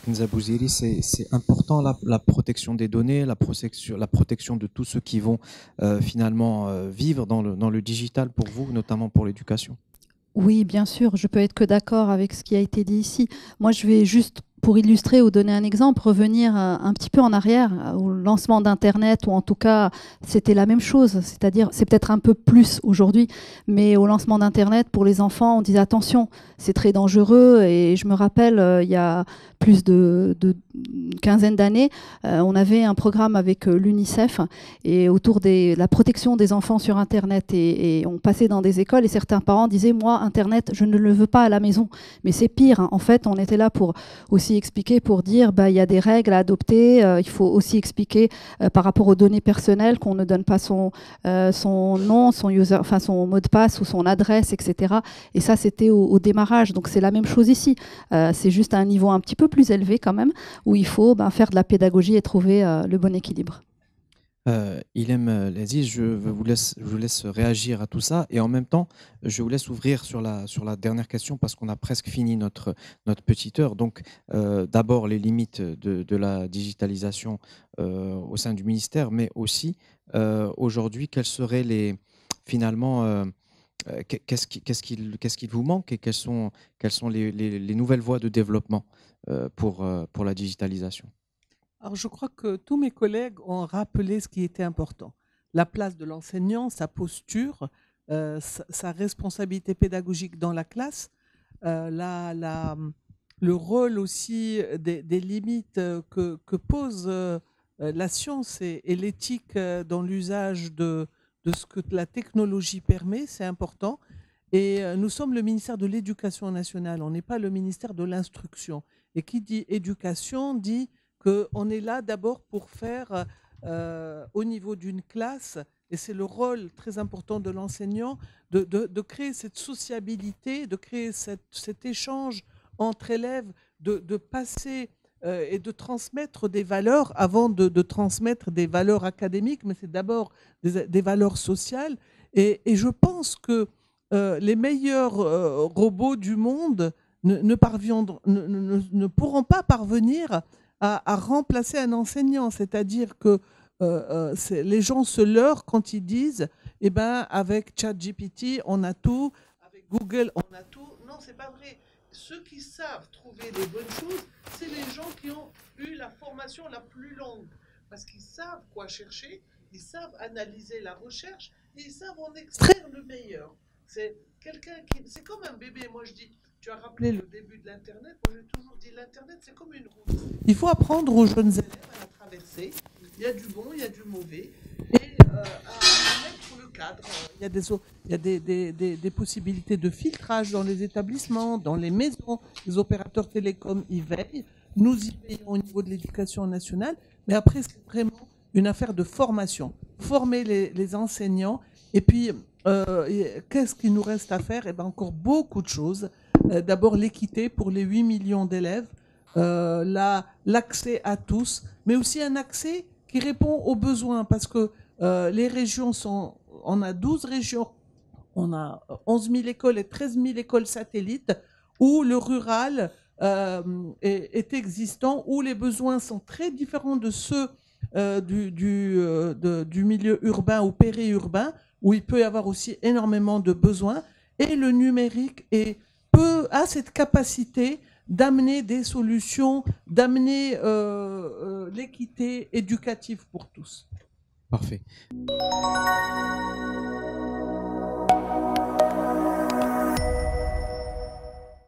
Kenza Bouziri, c'est important la protection des données, la protection de tous ceux qui vont finalement vivre dans le digital pour vous, notamment pour l'éducation. Oui, bien sûr, je peux être que d'accord avec ce qui a été dit ici. Moi, je vais juste, pour illustrer ou donner un exemple, revenir un petit peu en arrière au lancement d'Internet, ou en tout cas, c'était la même chose. C'est-à-dire, c'est peut-être un peu plus aujourd'hui, mais au lancement d'Internet, pour les enfants, on disait attention, c'est très dangereux. Et je me rappelle, il y a plus de une quinzaine d'années, on avait un programme avec l'UNICEF et autour de la protection des enfants sur Internet. Et on passait dans des écoles et certains parents disaient, moi, Internet, je ne le veux pas à la maison. Mais c'est pire, hein. En fait, on était là pour aussi expliquer, pour dire, bah, il y a des règles à adopter. Il faut aussi expliquer par rapport aux données personnelles qu'on ne donne pas son nom, son user, enfin son mot de passe ou son adresse, etc. Et ça, c'était au démarrage. Donc c'est la même chose ici. C'est juste à un niveau un petit peu plus élevé quand même, où il faut faire de la pédagogie et trouver le bon équilibre. Ilham Laziz, je vous laisse réagir à tout ça et en même temps, je vous laisse ouvrir sur la dernière question parce qu'on a presque fini notre petite heure. Donc, d'abord, les limites de la digitalisation au sein du ministère, mais aussi, aujourd'hui, quelles seraient finalement, qu'est-ce qu'il vous manque et quelles sont les nouvelles voies de développement pour la digitalisation? Alors, je crois que tous mes collègues ont rappelé ce qui était important. La place de l'enseignant, sa posture, sa responsabilité pédagogique dans la classe, euh, la, la- le rôle aussi des limites que pose la science et l'éthique dans l'usage de ce que la technologie permet, c'est important. Et nous sommes le ministère de l'Éducation nationale, on n'est pas le ministère de l'Instruction. Et qui dit éducation dit qu'on est là d'abord pour faire au niveau d'une classe, et c'est le rôle très important de l'enseignant, de créer cette sociabilité, de créer cet échange entre élèves, de passer et de transmettre des valeurs avant de transmettre des valeurs académiques, mais c'est d'abord des valeurs sociales. Et je pense que les meilleurs robots du monde ne pourront pas parvenir à remplacer un enseignant. C'est-à-dire que les gens se leurrent quand ils disent, eh ben, avec ChatGPT, on a tout, avec Google, on a tout. Non, c'est pas vrai. Ceux qui savent trouver les bonnes choses, c'est les gens qui ont eu la formation la plus longue. Parce qu'ils savent quoi chercher, ils savent analyser la recherche et ils savent en extraire le meilleur. C'est quelqu'un qui. C'est comme un bébé. Moi, je dis, tu as rappelé le début de l'Internet. Moi, j'ai toujours dit, l'Internet, c'est comme une route. Il faut apprendre aux jeunes élèves à la traverser. Il y a du bon, il y a du mauvais. Et à mettre le cadre. Il y a, des possibilités de filtrage dans les établissements, dans les maisons. Les opérateurs télécoms y veillent. Nous y veillons au niveau de l'éducation nationale. Mais après, c'est vraiment une affaire de formation. Former les enseignants. Et puis, qu'est-ce qu'il nous reste à faire? Eh bien, encore beaucoup de choses. D'abord, l'équité pour les 8 millions d'élèves, l'accès à tous, mais aussi un accès qui répond aux besoins, parce que les régions sont, on a 12 régions, on a 11 000 écoles et 13 000 écoles satellites, où le rural est existant, où les besoins sont très différents de ceux du milieu urbain ou périurbain, où il peut y avoir aussi énormément de besoins. Et le numérique a cette capacité d'amener des solutions, d'amener l'équité éducative pour tous. Parfait.